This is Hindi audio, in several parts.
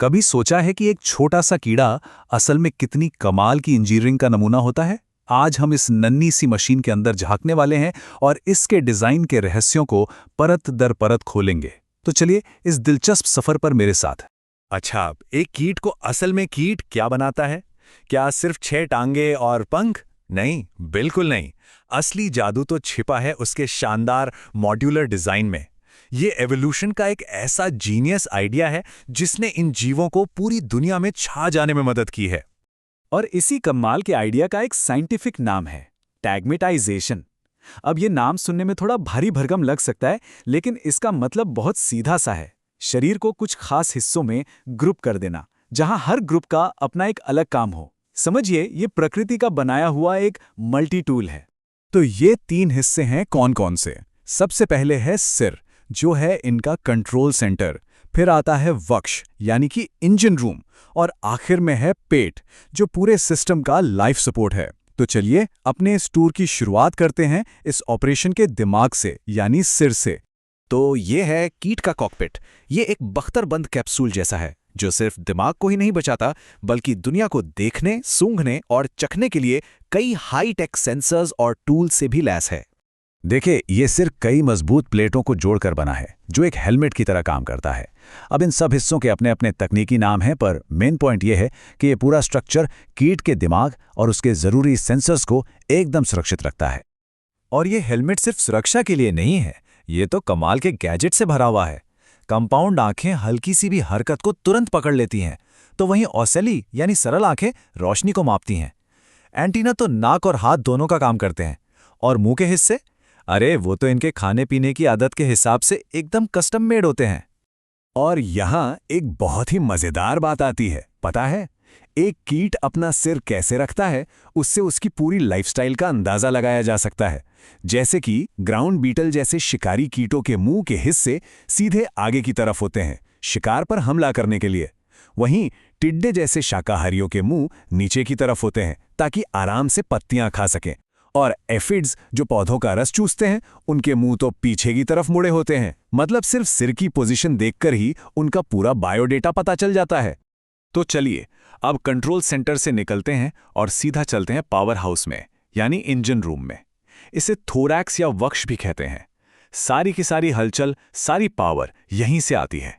कभी सोचा है कि एक छोटा सा कीड़ा असल में कितनी कमाल की इंजीनियरिंग का नमूना होता है? आज हम इस नन्ही सी मशीन के अंदर झांकने वाले हैं और इसके डिजाइन के रहस्यों को परत दर परत खोलेंगे। तो चलिए इस दिलचस्प सफर पर मेरे साथ। अच्छा, एक कीट को असल में कीट क्या बनाता है? क्या सिर्फ 6 टांगे और पंख? नहीं, बिल्कुल नहीं। असली जादू तो छिपा है उसके शानदार मॉड्यूलर डिजाइन में। ये एवोल्यूशन का एक ऐसा जीनियस आइडिया है जिसने इन जीवों को पूरी दुनिया में छा जाने में मदद की है। और इसी कमाल के आइडिया का एक साइंटिफिक नाम है टैगमेटाइजेशन। अब ये नाम सुनने में थोड़ा भारी भरकम लग सकता है, लेकिन इसका मतलब बहुत सीधा सा है। शरीर को कुछ खास हिस्सों में ग्रुप कर देना, जहां हर ग्रुप का अपना एक अलग काम हो। समझिए, ये प्रकृति का बनाया हुआ एक मल्टी टूल है। तो ये 3 हिस्से हैं कौन कौन से? सबसे पहले है सिर, जो है इनका कंट्रोल सेंटर। फिर आता है वक्ष, यानी कि इंजन रूम। और आखिर में है पेट, जो पूरे सिस्टम का लाइफ सपोर्ट है। तो चलिए अपने इस टूर की शुरुआत करते हैं इस ऑपरेशन के दिमाग से, यानी सिर से। तो ये है कीट का कॉकपिट। ये एक बख्तरबंद कैप्सूल जैसा है जो सिर्फ दिमाग को ही नहीं बचाता, बल्कि दुनिया को देखने, सूंघने और चखने के लिए कई हाई टेक सेंसर्स और टूल से भी लैस है। देखिए, ये सिर कई मजबूत प्लेटों को जोड़कर बना है, जो एक हेलमेट की तरह काम करता है। अब इन सब हिस्सों के अपने अपने तकनीकी नाम हैं, पर मेन पॉइंट ये है कि ये पूरा स्ट्रक्चर कीट के दिमाग और उसके ज़रूरी सेंसर्स को एकदम सुरक्षित रखता है। और ये हेलमेट सिर्फ सुरक्षा के लिए नहीं है, ये तो कमाल के गैजेट से भरा हुआ है। कंपाउंड आंखें हल्की सी भी हरकत को तुरंत पकड़ लेती हैं, तो वहीं ओसेली यानी सरल आंखें रोशनी को मापती हैं। एंटीना तो नाक और हाथ दोनों का काम करते हैं। और मुंह के हिस्से, अरे वो तो इनके खाने पीने की आदत के हिसाब से एकदम कस्टम मेड होते हैं। और यहाँ एक बहुत ही मजेदार बात आती है, पता है? एक कीट अपना सिर कैसे रखता है, उससे उसकी पूरी लाइफस्टाइल का अंदाजा लगाया जा सकता है। जैसे कि ग्राउंड बीटल जैसे शिकारी कीटों के मुंह के हिस्से सीधे आगे की तरफ होते हैं, शिकार पर हमला करने के लिए। वहीं टिड्डे जैसे शाकाहारियों के मुंह नीचे की तरफ होते हैं, ताकि आराम से पत्तियां खा सकें। और एफिड्स जो पौधों का रस चूसते हैं, उनके मुंह तो पीछे की तरफ मुड़े होते हैं। मतलब सिर्फ सिर की पोजीशन देखकर ही उनका पूरा बायोडेटा पता चल जाता है। तो चलिए अब कंट्रोल सेंटर से निकलते हैं और सीधा चलते हैं पावर हाउस में, यानी इंजन रूम में। इसे थोरैक्स या वक्ष भी कहते हैं। सारी की सारी हलचल, सारी पावर यहीं से आती है।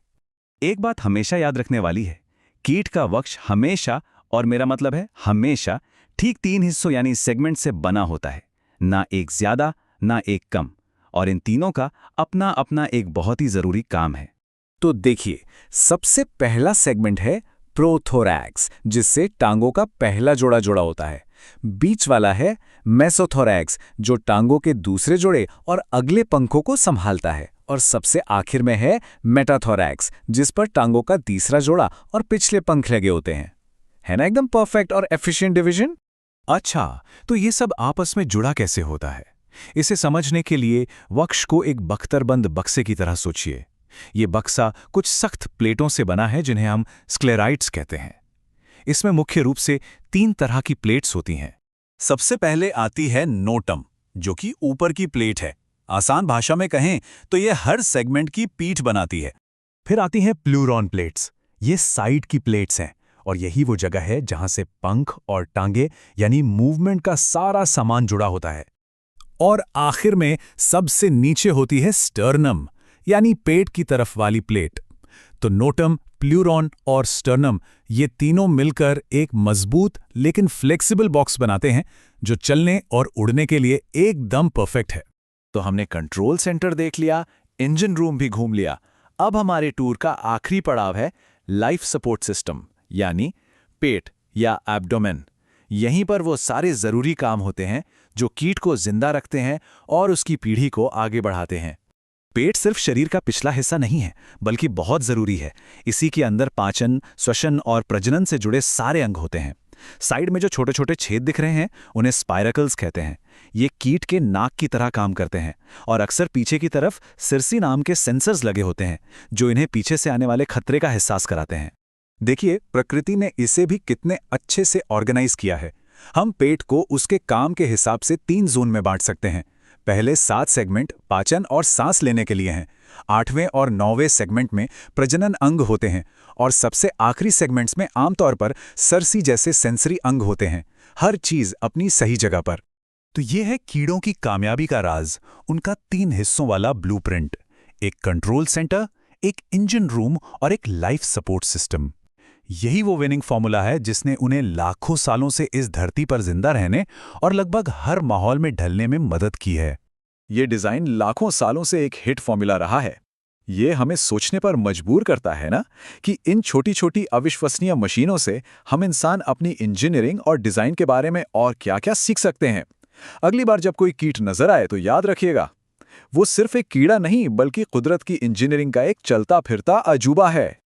एक बात हमेशा याद रखने वाली है, कीट का वक्ष हमेशा, और मेरा मतलब है हमेशा, ठीक 3 हिस्सों यानी सेगमेंट से बना होता है, ना एक ज्यादा ना एक कम। और इन तीनों का अपना अपना एक बहुत ही जरूरी काम है। तो देखिए, सबसे पहला सेगमेंट है प्रोथोरैक्स, जिससे टांगों का पहला जोड़ा जुड़ा होता है। बीच वाला है मेसोथोरैक्स, जो टांगों के दूसरे जोड़े और अगले पंखों को संभालता है। और सबसे आखिर में है मेटाथोरैक्स, जिस पर टांगों का तीसरा जोड़ा और पिछले पंख लगे होते हैं। है ना एकदम परफेक्ट और एफिशिएंट डिवीजन? अच्छा, तो ये सब आपस में जुड़ा कैसे होता है? इसे समझने के लिए वक्ष को एक बख्तरबंद बक्से की तरह सोचिए। ये बक्सा कुछ सख्त प्लेटों से बना है, जिन्हें हम स्क्लेराइड्स कहते हैं। इसमें मुख्य रूप से 3 तरह की प्लेट्स होती हैं। सबसे पहले आती है नोटम, जो कि ऊपर की प्लेट है। आसान भाषा में कहें तो ये हर सेगमेंट की पीठ बनाती है। फिर आती हैं प्लूरॉन प्लेट्स। ये साइड की प्लेट्स हैं, और यही वो जगह है जहां से पंख और टांगे यानी मूवमेंट का सारा सामान जुड़ा होता है। और आखिर में सबसे नीचे होती है स्टर्नम, यानी पेट की तरफ वाली प्लेट। तो नोटम, प्लूरॉन और स्टर्नम, ये तीनों मिलकर एक मजबूत लेकिन फ्लेक्सिबल बॉक्स बनाते हैं, जो चलने और उड़ने के लिए एकदम परफेक्ट है। तो हमने कंट्रोल सेंटर देख लिया, इंजन रूम भी घूम लिया। अब हमारे टूर का आखिरी पड़ाव है लाइफ सपोर्ट सिस्टम, यानी पेट या एब्डोमेन। यहीं पर वो सारे जरूरी काम होते हैं जो कीट को जिंदा रखते हैं और उसकी पीढ़ी को आगे बढ़ाते हैं। पेट सिर्फ शरीर का पिछला हिस्सा नहीं है, बल्कि बहुत जरूरी है। इसी के अंदर पाचन, श्वसन और प्रजनन से जुड़े सारे अंग होते हैं। साइड में जो छोटे छोटे छेद दिख रहे हैं, उन्हें स्पाइरकल्स कहते हैं। ये कीट के नाक की तरह काम करते हैं, और अक्सर पीछे की तरफ सिरसी नाम के सेंसर्स लगे होते हैं, जो इन्हें पीछे से आने वाले खतरे का एहसास कराते हैं। देखिए, प्रकृति ने इसे भी कितने अच्छे से ऑर्गेनाइज किया है। हम पेट को उसके काम के हिसाब से 3 जोन में बांट सकते हैं। पहले 7 सेगमेंट पाचन और सांस लेने के लिए हैं, 8वें और 9वें सेगमेंट में प्रजनन अंग होते हैं और सबसे आखिरी सेगमेंट्स में आमतौर पर सरसी जैसे सेंसरी अंग होते हैं, हर चीज अपनी सही जगह पर। तो ये है कीड़ों की कामयाबी का राज, उनका 3 हिस्सों वाला ब्लूप्रिंट, एक कंट्रोल सेंटर, एक इंजन रूम और एक लाइफ सपोर्ट सिस्टम। यही वो विनिंग फॉर्मूला है जिसने उन्हें लाखों सालों से इस धरती पर जिंदा रहने और लगभग हर माहौल में ढलने में मदद की है। ये डिज़ाइन लाखों सालों से एक हिट फॉर्मूला रहा है। ये हमें सोचने पर मजबूर करता है ना कि इन छोटी छोटी अविश्वसनीय मशीनों से हम इंसान अपनी इंजीनियरिंग और डिज़ाइन के बारे में और क्या-क्या सीख सकते हैं। अगली बार जब कोई कीट नजर आए तो याद रखिएगा, वो सिर्फ एक कीड़ा नहीं बल्कि कुदरत की इंजीनियरिंग का एक चलता फिरता अजूबा है।